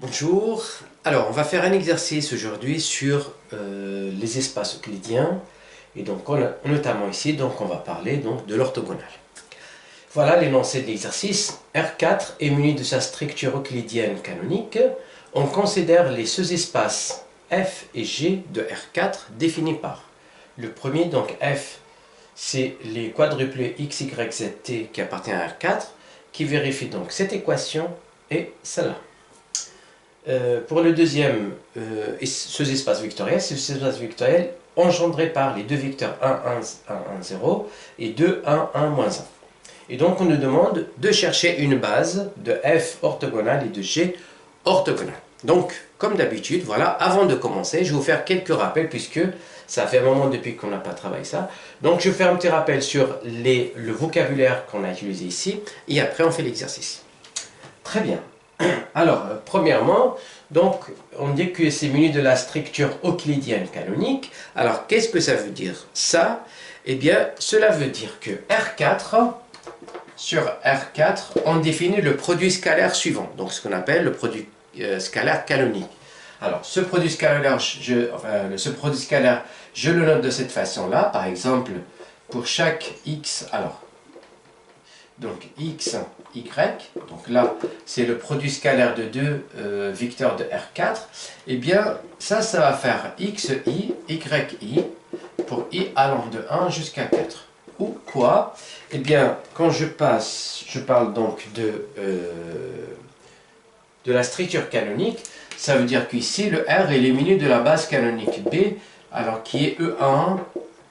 Bonjour, alors on va faire un exercice aujourd'hui sur les espaces euclidiens et donc notamment ici donc on va parler donc de l'orthogonale. Voilà l'énoncé de l'exercice. R4 est muni de sa structure euclidienne canonique. On considère les sous-espaces F et G de R4 définis par le premier, donc F, c'est les quadruplés x, y, z, t qui appartiennent à R4 qui vérifie donc cette équation et celle-là. Pour le deuxième, sous-espace vectoriel, c'est le sous-espace vectoriel engendré par les deux vecteurs 1, 1, 1, 1, 0 et 2, 1, 1, moins 1. Et donc on nous demande de chercher une base de f orthogonale et de g orthogonale. Donc, comme d'habitude, voilà, avant de commencer, je vais vous faire quelques rappels puisque ça fait un moment depuis qu'on n'a pas travaillé ça. Donc je vais faire un petit rappel sur le vocabulaire qu'on a utilisé ici et après on fait l'exercice. Très bien. Alors, premièrement, donc, on dit que c'est muni de la structure euclidienne canonique. Alors, qu'est-ce que ça veut dire ça? Eh bien, cela veut dire que R4, sur R4, on définit le produit scalaire suivant. Donc, ce qu'on appelle le produit scalaire canonique. Alors, ce produit scalaire, je le note de cette façon-là. Par exemple, pour chaque x, alors, donc x, y, donc là c'est le produit scalaire de deux vecteurs de R4, et bien ça va faire xi, yi, pour i allant de 1 jusqu'à 4. Ou quoi? Eh bien quand je parle donc de la structure canonique, ça veut dire qu'ici le R est muni de la base canonique B, alors qui est E1,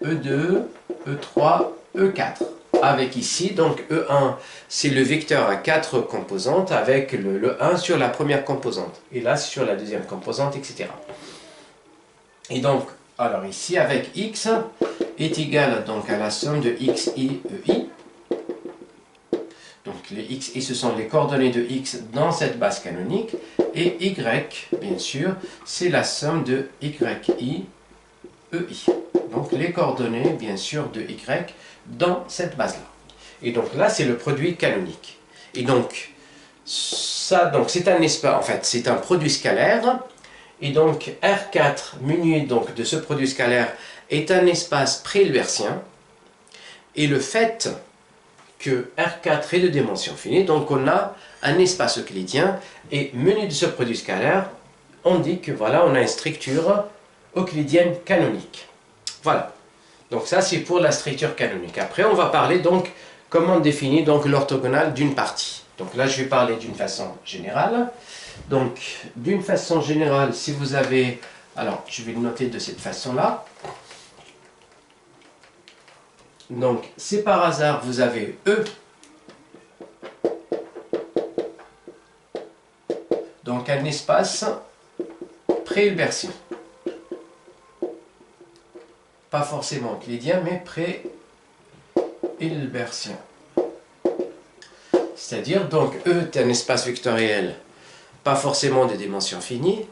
E2, E3, E4. Avec ici, donc E1, c'est le vecteur à 4 composantes avec le 1 sur la première composante. Et là, c'est sur la deuxième composante, etc. Et donc, alors ici, avec x est égal donc à la somme de xi, ei. Donc les xi, ce sont les coordonnées de x dans cette base canonique. Et y, bien sûr, c'est la somme de yi, ei. Donc les coordonnées, bien sûr, de y dans cette base-là. Et donc là, c'est le produit canonique. Et donc, ça, donc c'est un espace, en fait, c'est un produit scalaire. Et donc, R4, muni donc de ce produit scalaire, est un espace pré-hilbertien. Et le fait que R4 est de dimension finie, donc on a un espace euclidien, et muni de ce produit scalaire, on dit que voilà, on a une structure euclidienne canonique. Voilà. Donc ça, c'est pour la structure canonique. Après, on va parler donc comment on définit donc l'orthogonale d'une partie. Donc là, je vais parler d'une façon générale. Donc, d'une façon générale, si vous avez... Alors, je vais le noter de cette façon-là. Donc, si par hasard, vous avez E, donc un espace pré-hilbertien. Pas forcément euclidien, mais pré-hilbertien. C'est-à-dire, donc, E est un espace vectoriel, pas forcément de dimension finie,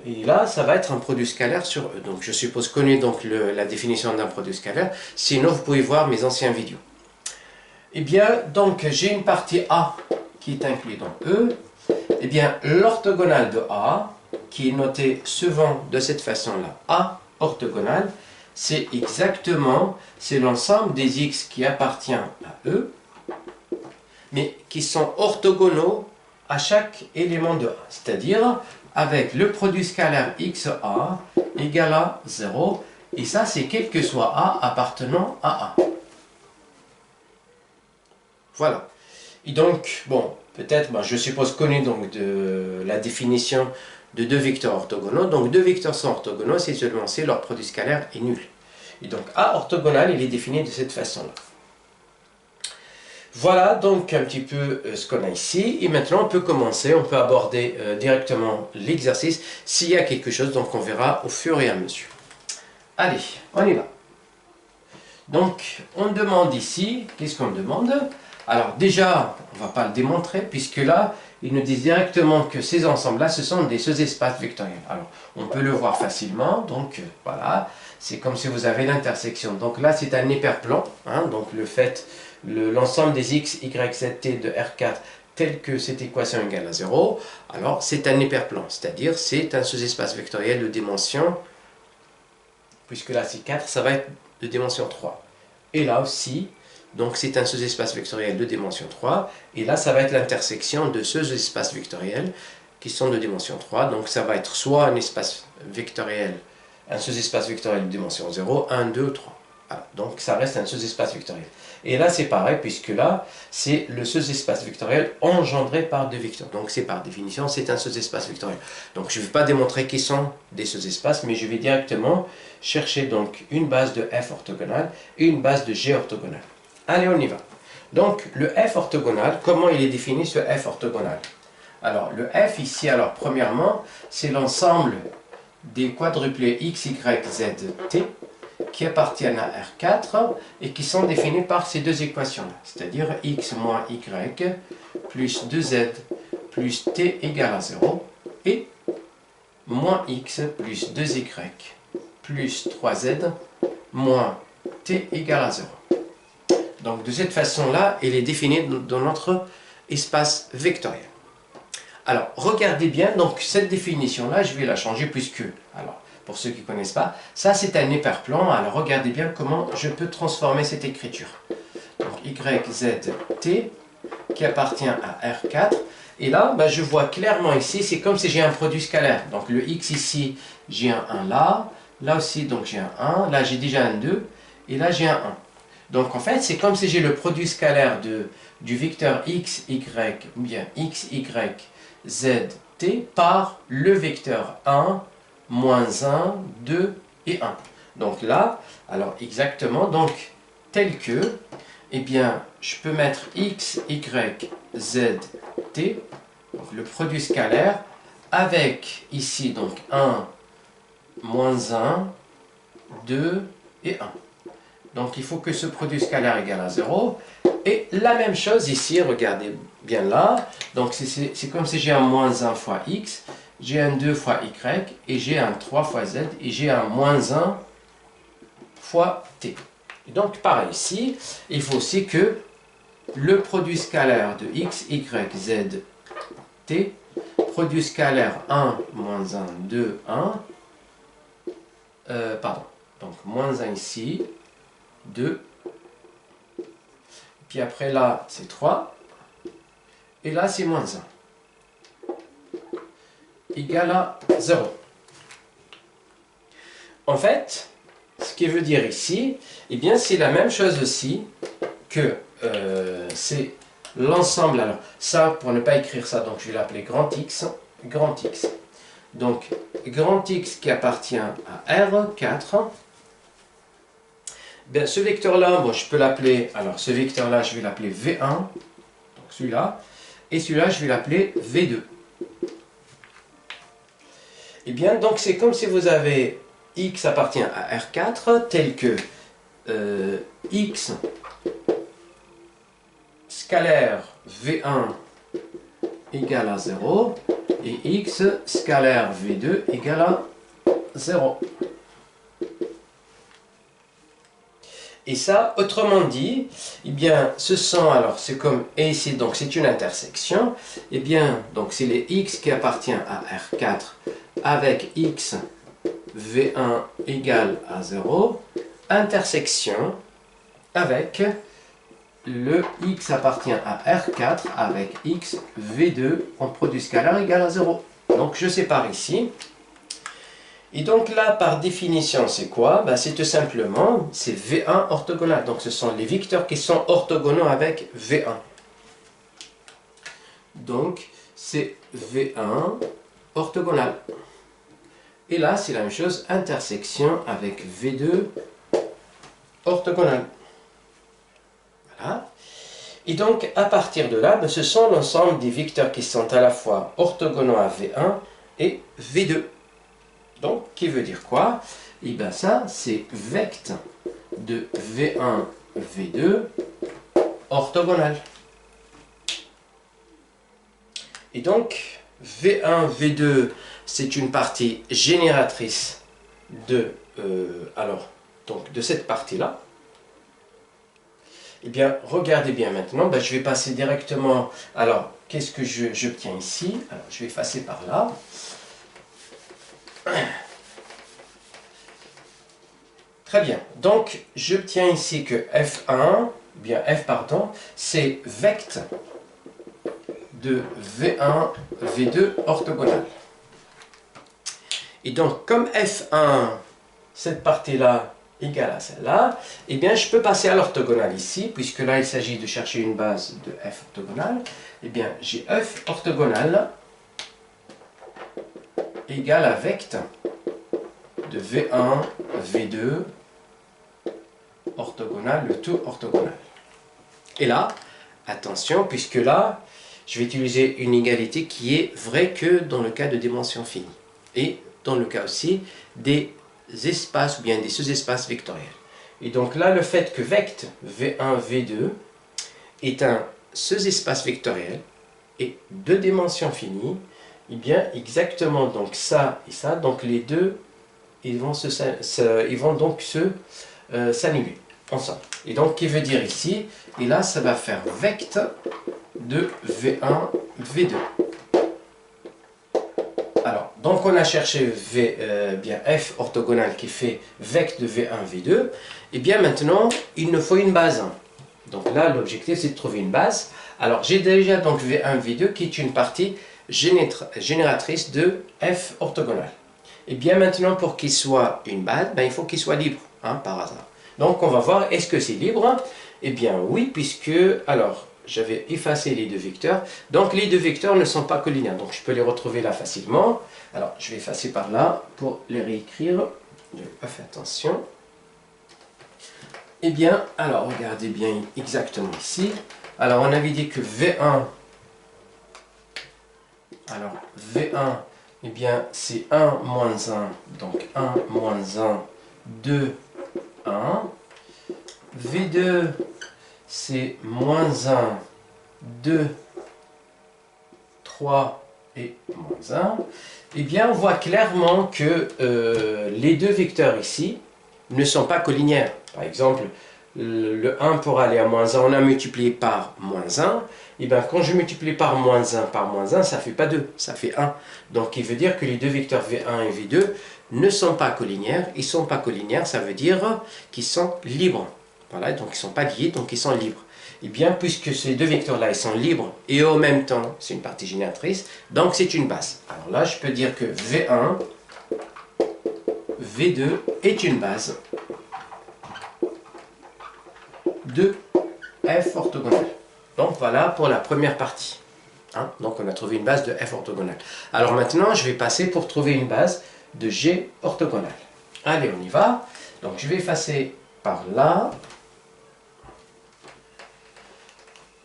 et là, ça va être un produit scalaire sur E. Donc, je suppose connaître donc la définition d'un produit scalaire, sinon vous pouvez voir mes anciennes vidéos. Eh bien, donc, j'ai une partie A qui est inclue dans E. Eh bien, l'orthogonale de A, qui est notée souvent de cette façon-là, A orthogonale, c'est exactement, c'est l'ensemble des x qui appartient à E, mais qui sont orthogonaux à chaque élément de A. C'est-à-dire, avec le produit scalaire xa égale à 0, et ça, c'est quel que soit A appartenant à A. Voilà. Et donc, bon, peut-être, je suppose connu donc de la définition de deux vecteurs orthogonaux. Donc deux vecteurs sont orthogonaux, c'est seulement si leur produit scalaire est nul. Et donc A orthogonal, il est défini de cette façon-là. Voilà donc un petit peu ce qu'on a ici. Et maintenant, on peut commencer, on peut aborder directement l'exercice s'il y a quelque chose, donc on verra au fur et à mesure. Allez, on y va. Donc, on demande ici, qu'est-ce qu'on demande? Alors déjà, on ne va pas le démontrer, puisque là, ils nous disent directement que ces ensembles-là, ce sont des sous-espaces vectoriels. Alors, on peut le voir facilement, donc voilà, c'est comme si vous avez l'intersection. Donc là, c'est un hyperplan, hein, donc l'ensemble des x, y, z, t de R4 tel que cette équation égale à 0, alors c'est un hyperplan, c'est-à-dire c'est un sous-espace vectoriel de dimension, puisque là c'est 4, ça va être de dimension 3. Et là aussi, donc c'est un sous-espace vectoriel de dimension 3, et là ça va être l'intersection de ce sous-espace vectoriel qui sont de dimension 3, donc ça va être soit un espace vectoriel, un sous-espace vectoriel de dimension 0, 1, 2, 3. Voilà. Donc ça reste un sous-espace vectoriel. Et là c'est pareil, puisque là c'est le sous-espace vectoriel engendré par deux vecteurs. Donc c'est par définition, c'est un sous-espace vectoriel. Donc je ne vais pas démontrer qu'ils sont des sous-espaces, mais je vais directement chercher donc une base de f orthogonale et une base de g orthogonale. Allez, on y va. Donc le f orthogonal, comment il est défini ce f orthogonal? Alors le f ici, alors premièrement, c'est l'ensemble des quadruplés x, y, z, t qui appartiennent à R4 et qui sont définis par ces deux équations-là, c'est-à-dire x moins y plus 2z plus t égale à 0 et moins x plus 2y plus 3z moins t égale à 0. Donc de cette façon-là, il est défini dans notre espace vectoriel. Alors, regardez bien, donc cette définition-là, je vais la changer puisque, alors, pour ceux qui ne connaissent pas, ça c'est un hyperplan, alors regardez bien comment je peux transformer cette écriture. Donc, y, z, t, qui appartient à R4, et là, ben, je vois clairement ici, c'est comme si j'ai un produit scalaire. Donc, le x ici, j'ai un 1 là, là aussi, donc j'ai un 1, là j'ai déjà un 2, et là j'ai un 1. Donc, en fait, c'est comme si j'ai le produit scalaire du vecteur x, y, ou bien x, y, z, t par le vecteur 1, moins 1, 2 et 1. Donc là, alors exactement, donc tel que, eh bien, je peux mettre x, y, z, t, donc le produit scalaire, avec ici donc 1, moins 1, 2 et 1. Donc il faut que ce produit scalaire égale à 0. Et la même chose ici, regardez bien là. Donc c'est comme si j'ai un moins 1 fois x, j'ai un 2 fois y, et j'ai un 3 fois z, et j'ai un moins 1 fois t. Et donc pareil ici, il faut aussi que le produit scalaire de x, y, z, t, produit scalaire 1, moins 1, 2, 1, pardon, donc moins 1 ici, 2, puis après là c'est 3, et là c'est moins 1, égal à 0. En fait, ce qui veut dire ici, eh bien c'est la même chose aussi que c'est l'ensemble, alors ça pour ne pas écrire ça, donc je vais l'appeler grand X, grand X. Donc grand X qui appartient à R4, bien, ce vecteur-là, bon, je peux l'appeler, alors ce vecteur-là, je vais l'appeler V1, donc celui-là, et celui-là, je vais l'appeler V2. Et bien, donc c'est comme si vous avez X appartient à R4, tel que X scalaire V1 égale à 0, et X scalaire V2 égale à 0. Et ça, autrement dit, eh bien, ce sont, alors c'est comme, et ici, donc c'est une intersection, eh bien, donc c'est les x qui appartient à R4 avec x V1 égale à 0, intersection avec le x appartient à R4 avec x V2 en produit scalaire égale à 0. Donc je sépare ici. Et donc là, par définition, c'est quoi? Ben, c'est tout simplement, c'est V1 orthogonal. Donc ce sont les vecteurs qui sont orthogonaux avec V1. Donc c'est V1 orthogonal. Et là, c'est la même chose, intersection avec V2 orthogonal. Voilà. Et donc, à partir de là, ben, ce sont l'ensemble des vecteurs qui sont à la fois orthogonaux à V1 et V2. Donc, qui veut dire quoi? Et bien ça, c'est vect de V1, V2 orthogonal. Et donc, V1, V2, c'est une partie génératrice de, de cette partie-là. Eh bien, regardez bien maintenant, ben, je vais passer directement, alors, qu'est-ce que j'obtiens ici? Alors, je vais effacer par là. Très bien. Donc, j'obtiens ici que F1, bien F, pardon, c'est vect de V1, V2 orthogonal. Et donc, comme F1, cette partie-là, égale à celle-là, eh bien, je peux passer à l'orthogonale ici, puisque là, il s'agit de chercher une base de F orthogonale. Eh bien, j'ai F orthogonale égale à vect de V1, V2 orthogonal, le tout orthogonal. Et là, attention, puisque là, je vais utiliser une égalité qui est vraie que dans le cas de dimension finie. Et dans le cas aussi des espaces ou bien des sous-espaces vectoriels. Et donc là, le fait que vect V1, V2 est un sous-espace vectoriel et de dimension finie, et bien exactement donc ça et ça, donc les deux, ils vont donc s'annuler ensemble. Et donc, qui veut dire ici, et là, ça va faire vect de V1, V2. Alors, donc on a cherché bien F orthogonal qui fait vect de V1, V2. Et bien maintenant, il nous faut une base. Donc là, l'objectif, c'est de trouver une base. Alors, j'ai déjà donc V1, V2 qui est une partie génératrice de F orthogonal. Et bien maintenant, pour qu'il soit une base, ben, il faut qu'il soit libre, hein, par hasard. Donc, on va voir, est-ce que c'est libre? Eh bien, oui, puisque, alors, j'avais effacé les deux vecteurs. Donc, les deux vecteurs ne sont pas collinaires. Donc, je peux les retrouver là facilement. Alors, je vais effacer par là pour les réécrire. Je n'ai pas fait attention. Eh bien, alors, regardez bien exactement ici. Alors, on avait dit que V1, alors, V1, eh bien, c'est 1 moins 1. Donc, 1 moins 1, 2, 1. V2, c'est moins 1, 2, 3 et moins 1. Eh bien, on voit clairement que les deux vecteurs ici ne sont pas collinaires. Par exemple, le 1 pour aller à moins 1, on a multiplié par moins 1. Et bien, quand je multiplie par moins 1, ça ne fait pas 2, ça fait 1. Donc, il veut dire que les deux vecteurs V1 et V2 ne sont pas collinaires. Ils ne sont pas collinaires, ça veut dire qu'ils sont libres. Voilà, donc ils ne sont pas liés, donc ils sont libres. Et bien, puisque ces deux vecteurs-là, ils sont libres et en même temps, c'est une partie génératrice, donc c'est une base. Alors là, je peux dire que V1, V2 est une base de F orthogonale. Donc voilà pour la première partie. Hein? Donc on a trouvé une base de F orthogonale. Alors maintenant, je vais passer pour trouver une base de G orthogonale. Allez, on y va. Donc je vais effacer par là.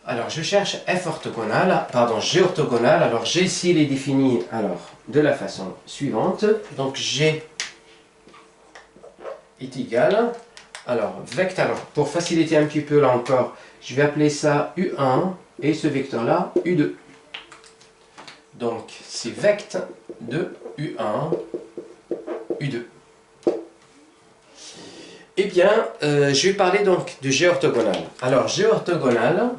Alors, je cherche F orthogonal, pardon, G orthogonal. Alors, G ici, il est défini alors, de la façon suivante. Donc, G est égal. Alors, vecteur, alors, pour faciliter un petit peu là encore, je vais appeler ça U1 et ce vecteur-là U2. Donc, c'est vect de U1, U2. Eh bien, je vais parler donc de G orthogonal. Alors, G orthogonal,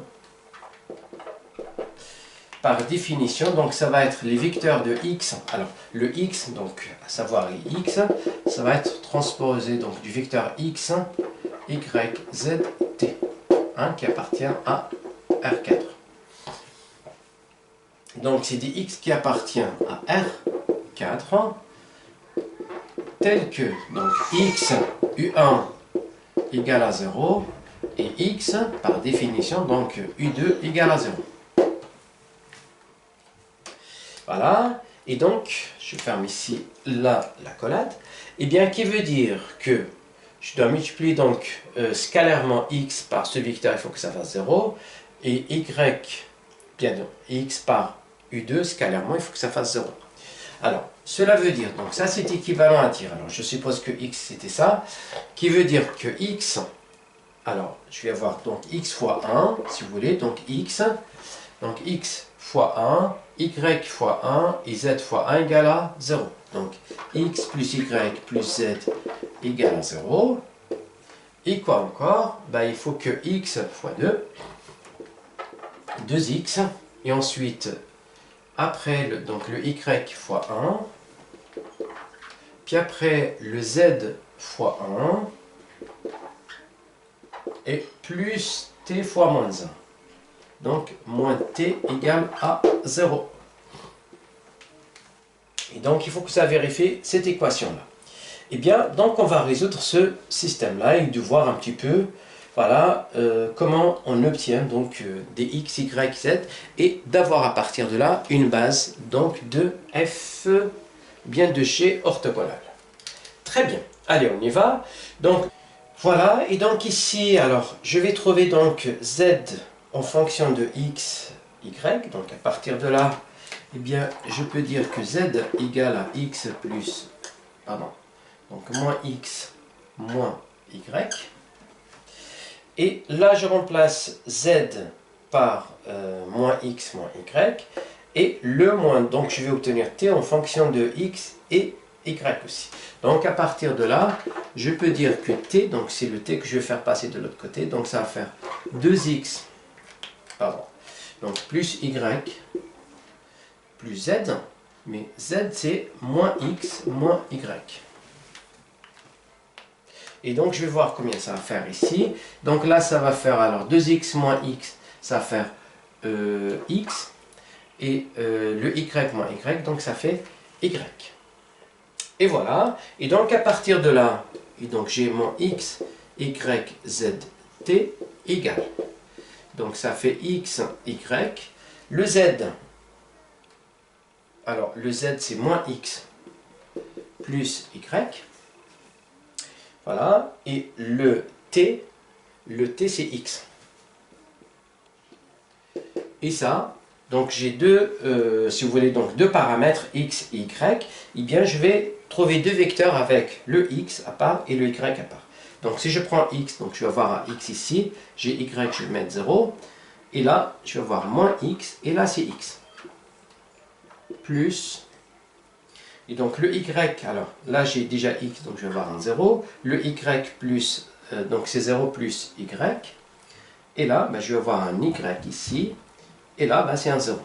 par définition, donc ça va être les vecteurs de x. Alors, le x, donc à savoir x, ça va être transposé donc du vecteur x, y, z, t, hein, qui appartient à R4. Donc, c'est des x qui appartient à R4, tel que donc x, U1 égale à 0, et x, par définition, donc U2 égale à 0. Voilà, et donc, je ferme ici la collade, et bien qui veut dire que je dois multiplier donc scalairement x par ce vecteur, il faut que ça fasse 0, et y, bien donc, x par u2, scalairement, il faut que ça fasse 0. Alors, cela veut dire, donc ça c'est équivalent à dire, alors je suppose que x c'était ça, qui veut dire que x, alors je vais avoir donc x fois 1, si vous voulez, donc x fois 1, y fois 1 et z fois 1 égale à 0. Donc x plus y plus z égale à 0. Et quoi encore? Ben, il faut que x fois 2, 2x et ensuite, après donc le y fois 1, puis après le z fois 1, et plus t fois moins 1. Donc, moins t égale à 0. Et donc, il faut que ça vérifie cette équation-là. Eh bien, donc on va résoudre ce système-là et de voir un petit peu, voilà, comment on obtient donc des x, y, z et d'avoir à partir de là une base donc de f bien de chez orthogonal. Très bien. Allez, on y va. Donc, voilà. Et donc ici, alors, je vais trouver donc z en fonction de x, y. Donc, à partir de là, eh bien, je peux dire que z égale à x plus, pardon, donc moins x moins y. Et là, je remplace z par moins x moins y. Et le moins, donc je vais obtenir t en fonction de x et y aussi. Donc à partir de là, je peux dire que t, donc c'est le t que je vais faire passer de l'autre côté, donc ça va faire 2x, pardon, donc plus y, plus z, mais z c'est moins x moins y. Et donc je vais voir combien ça va faire ici. Donc là ça va faire alors 2x moins x, ça va faire x, et le y moins y, donc ça fait y. Et voilà, et donc à partir de là, et donc j'ai mon x, y, z, t égale. Donc ça fait x, y, le z, alors le z c'est moins x plus y, voilà, et le t c'est x. Et ça, donc j'ai deux, si vous voulez, donc deux paramètres x et y, et bien je vais trouver deux vecteurs avec le x à part et le y à part. Donc si je prends x, donc je vais avoir un x ici, j'ai y, je vais mettre 0, et là je vais avoir moins x, et là c'est x. Plus, et donc le y, alors là j'ai déjà x, donc je vais avoir un 0, le y plus, donc c'est 0 plus y, et là ben, je vais avoir un y ici, et là ben, c'est un 0.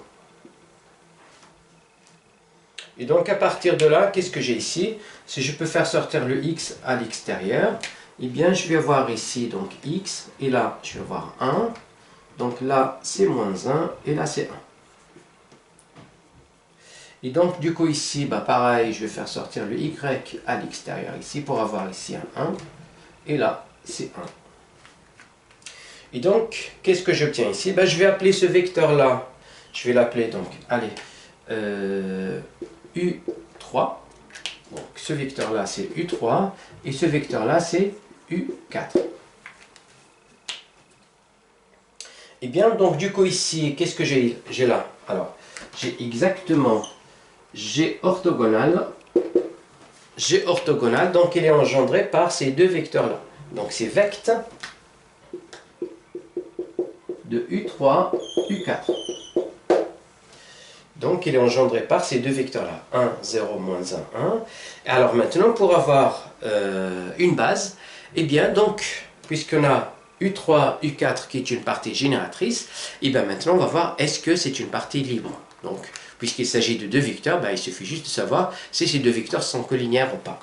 Et donc à partir de là, qu'est-ce que j'ai ici? Si je peux faire sortir le x à l'extérieur, eh bien je vais avoir ici donc x, et là je vais avoir 1, donc là c'est moins 1, et là c'est 1. Et donc du coup ici, bah, pareil, je vais faire sortir le y à l'extérieur ici, pour avoir ici un 1, et là c'est 1. Et donc, qu'est-ce que j'obtiens ici? Ben, je vais appeler ce vecteur-là, je vais l'appeler donc, allez, U3. Donc, ce vecteur-là, c'est U3. Et ce vecteur-là, c'est U4. Et bien, donc, du coup, ici, qu'est-ce que j'ai là? Alors, j'ai exactement G orthogonal. G orthogonal, donc, il est engendré par ces deux vecteurs-là. Donc, c'est vect de U3, U4. Donc, il est engendré par ces deux vecteurs-là. 1, 0, moins 1, 1. Alors maintenant, pour avoir une base, eh bien, donc, puisqu'on a U3, U4 qui est une partie génératrice, et bien maintenant, on va voir est-ce que c'est une partie libre. Donc, puisqu'il s'agit de deux vecteurs, ben, il suffit juste de savoir si ces deux vecteurs sont collinaires ou pas.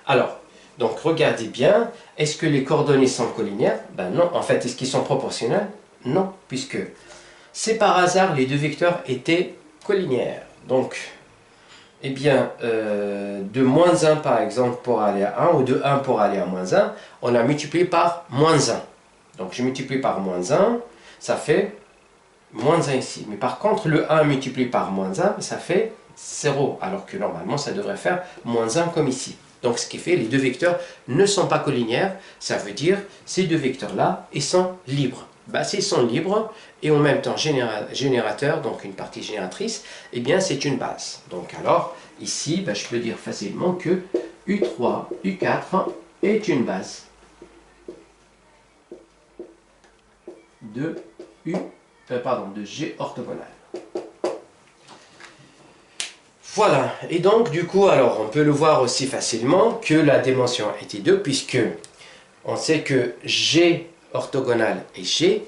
Alors, donc, regardez bien, est-ce que les coordonnées sont collinaires? Ben non. En fait, est-ce qu'ils sont proportionnels? Non, puisque c'est par hasard, les deux vecteurs étaient collinaires. Donc, eh bien, de moins 1 par exemple pour aller à 1, ou de 1 pour aller à moins 1, on a multiplié par moins 1. Donc, je multiplie par moins 1, ça fait moins 1 ici. Mais par contre, le 1 multiplié par moins 1, ça fait 0. Alors que normalement, ça devrait faire moins 1 comme ici. Donc, ce qui fait, les deux vecteurs ne sont pas collinaires. Ça veut dire, ces deux vecteurs-là, ils sont libres. Bah, s'ils sont libres et en même temps générateurs, donc une partie génératrice, eh bien c'est une base. Donc alors, ici, bah, je peux dire facilement que U3, U4 est une base de de G orthogonal. Voilà, et donc du coup, alors on peut le voir aussi facilement que la dimension était 2, puisque on sait que G orthogonal est G,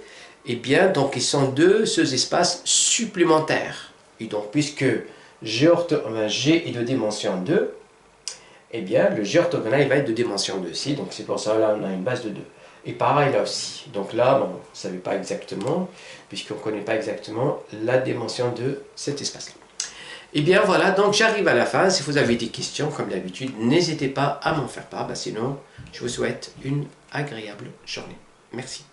eh bien, donc, ils sont deux espaces supplémentaires. Et donc, puisque G est de dimension 2, eh bien, le G orthogonal il va être de dimension 2 aussi. Donc, c'est pour ça là, on a une base de 2. Et pareil là aussi. Donc là, bon, on ne savait pas exactement, puisqu'on ne connaît pas exactement la dimension de cet espace-là. Et bien voilà, donc j'arrive à la fin. Si vous avez des questions, comme d'habitude, n'hésitez pas à m'en faire part. Sinon, je vous souhaite une agréable journée. Merci.